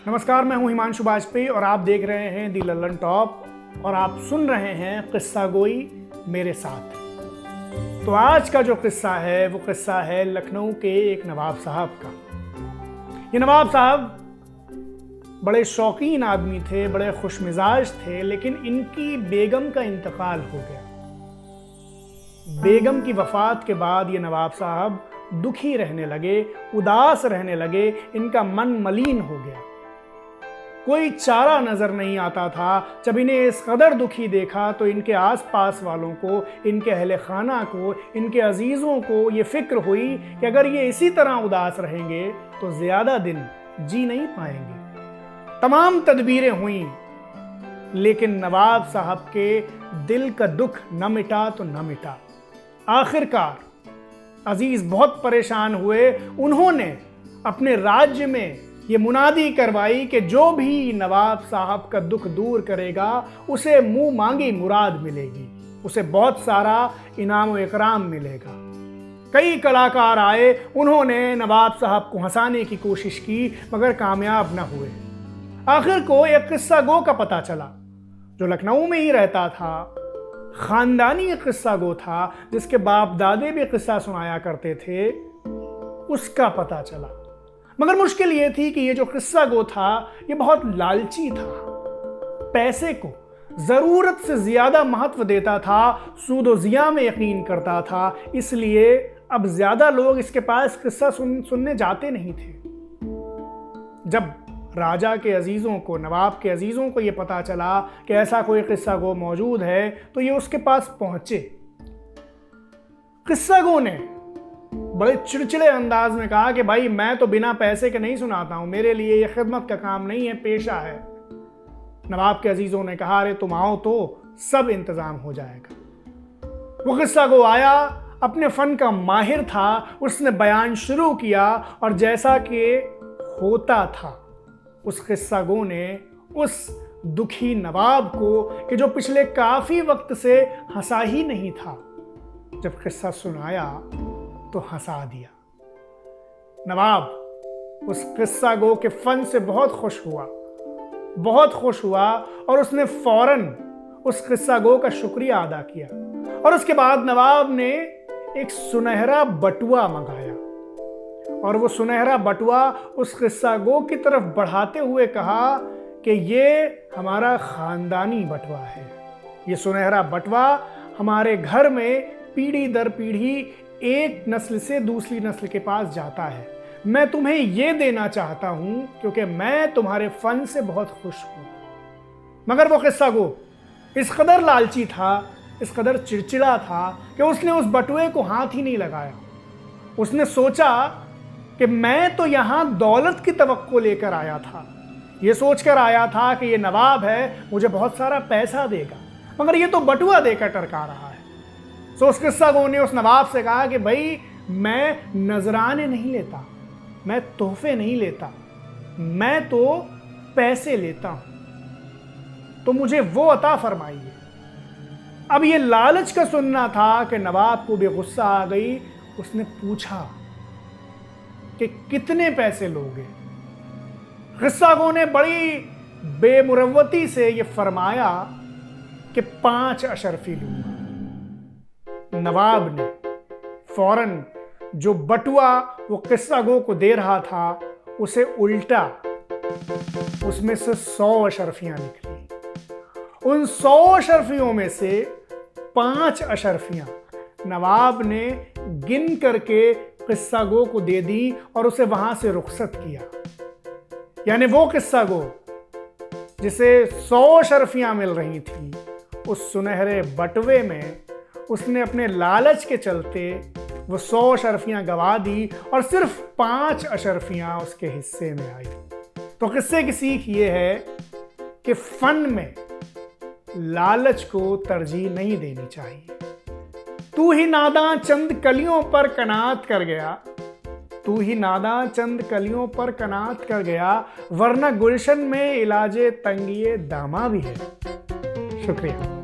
नमस्कार, मैं हूं हिमांशु बाजपेयी और आप देख रहे हैं दी लल्लन टॉप और आप सुन रहे हैं किस्सा गोई मेरे साथ। तो आज का जो किस्सा है वो किस्सा है लखनऊ के एक नवाब साहब का। ये नवाब साहब बड़े शौकीन आदमी थे, बड़े खुशमिजाज थे, लेकिन इनकी बेगम का इंतकाल हो गया। बेगम की वफात के बाद ये नवाब साहब दुखी रहने लगे, उदास रहने लगे, इनका मन मलिन हो गया। कोई चारा नजर नहीं आता था। जब इन्हें इस कदर दुखी देखा तो इनके आसपास वालों को, इनके अहले खाना को, इनके अजीज़ों को ये फिक्र हुई कि अगर ये इसी तरह उदास रहेंगे तो ज़्यादा दिन जी नहीं पाएंगे। तमाम तदबीरें हुईं, लेकिन नवाब साहब के दिल का दुख न मिटा तो न मिटा। आखिरकार अजीज़ बहुत परेशान हुए। उन्होंने अपने राज्य में ये मुनादी करवाई कि जो भी नवाब साहब का दुख दूर करेगा उसे मुंह मांगी मुराद मिलेगी, उसे बहुत सारा इनाम व इकराम मिलेगा। कई कलाकार आए, उन्होंने नवाब साहब को हंसाने की कोशिश की, मगर कामयाब न हुए। आखिर को एक किस्सा गो का पता चला जो लखनऊ में ही रहता था। खानदानी एक किस्सा गो था जिसके बाप दादे भी किस्सा सुनाया करते थे, उसका पता चला। मगर मुश्किल ये थी कि ये जो किस्सा गो था ये बहुत लालची था, पैसे को ज़रूरत से ज़्यादा महत्व देता था, सूद व ज़िया में यकीन करता था। इसलिए अब ज़्यादा लोग इसके पास किस्सा सुनने जाते नहीं थे। जब राजा के अजीज़ों को, नवाब के अजीज़ों को ये पता चला कि ऐसा कोई किस्सा गो मौजूद है तो ये उसके पास पहुंचे। किस्सा गो ने बड़े चिड़चिड़े अंदाज में कहा कि भाई, मैं तो बिना पैसे के नहीं सुनाता हूं, मेरे लिए यह खिदमत का काम नहीं है, पेशा है। नवाब के अजीजों ने कहा, अरे तुम आओ तो सब इंतजाम हो जाएगा। वो किस्सा गो आया, अपने फन का माहिर था, उसने बयान शुरू किया और जैसा कि होता था उस किस्सा गो ने उस दुखी नवाब को, कि जो पिछले काफी वक्त से हंसा ही नहीं था, जब किस्सा सुनाया तो हंसा दिया। नवाब उस किस्सा गो के फन से बहुत खुश हुआ और उसने फौरन उस किस्सा गो का शुक्रिया अदा किया। और उसके बाद नवाब ने एक सुनहरा बटुआ मंगाया और वो सुनहरा बटुआ उस किस्सा गो की तरफ बढ़ाते हुए कहा कि ये हमारा खानदानी बटुआ है। ये सुनहरा बटुआ हमारे घर में पीढ़ी दर पीढ़ी एक नस्ल से दूसरी नस्ल के पास जाता है। मैं तुम्हें यह देना चाहता हूं क्योंकि मैं तुम्हारे फन से बहुत खुश हूं। मगर वो किस्सा गो इस कदर लालची था, इस कदर चिड़चिड़ा था कि उसने उस बटुए को हाथ ही नहीं लगाया। उसने सोचा कि मैं तो यहां दौलत की तवक्को लेकर आया था, ये सोचकर आया था कि ये नवाब है, मुझे बहुत सारा पैसा देगा, मगर ये तो बटुआ देकर टरका रहा है। तो उस किस्सा गो ने उस नवाब से कहा कि भाई, मैं नजराने नहीं लेता, मैं तोहफे नहीं लेता, मैं तो पैसे लेता हूं, तो मुझे वो अता फरमाइए। अब ये लालच का सुनना था कि नवाब को भी गुस्सा आ गई। उसने पूछा कि कितने पैसे लोगे। किस्सा गो ने बड़ी बेमुरव्वती से ये फरमाया कि 5 अशरफी लूंगा। नवाब ने फौरन जो बटुआ वो किस्सा गो को दे रहा था उसे उल्टा, उसमें से 100 अशरफियां निकली। उन 100 अशरफियों में से 5 अशरफियां नवाब ने गिन करके किस्सा गो को दे दी और उसे वहां से रुखसत किया। यानी वो किस्सा गो जिसे 100 अशरफियां मिल रही थी, उस सुनहरे बटुए में उसने अपने लालच के चलते वो 100 अशरफियां गवा दी और सिर्फ 5 अशरफियां उसके हिस्से में आई। तो किस्से की सीख ये है कि फन में लालच को तरजीह नहीं देनी चाहिए। तू ही नादां चंद कलियों पर कनात कर गया, तू ही नादां चंद कलियों पर कनात कर गया, वरना गुलशन में इलाजे तंगिए दामा भी है। शुक्रिया।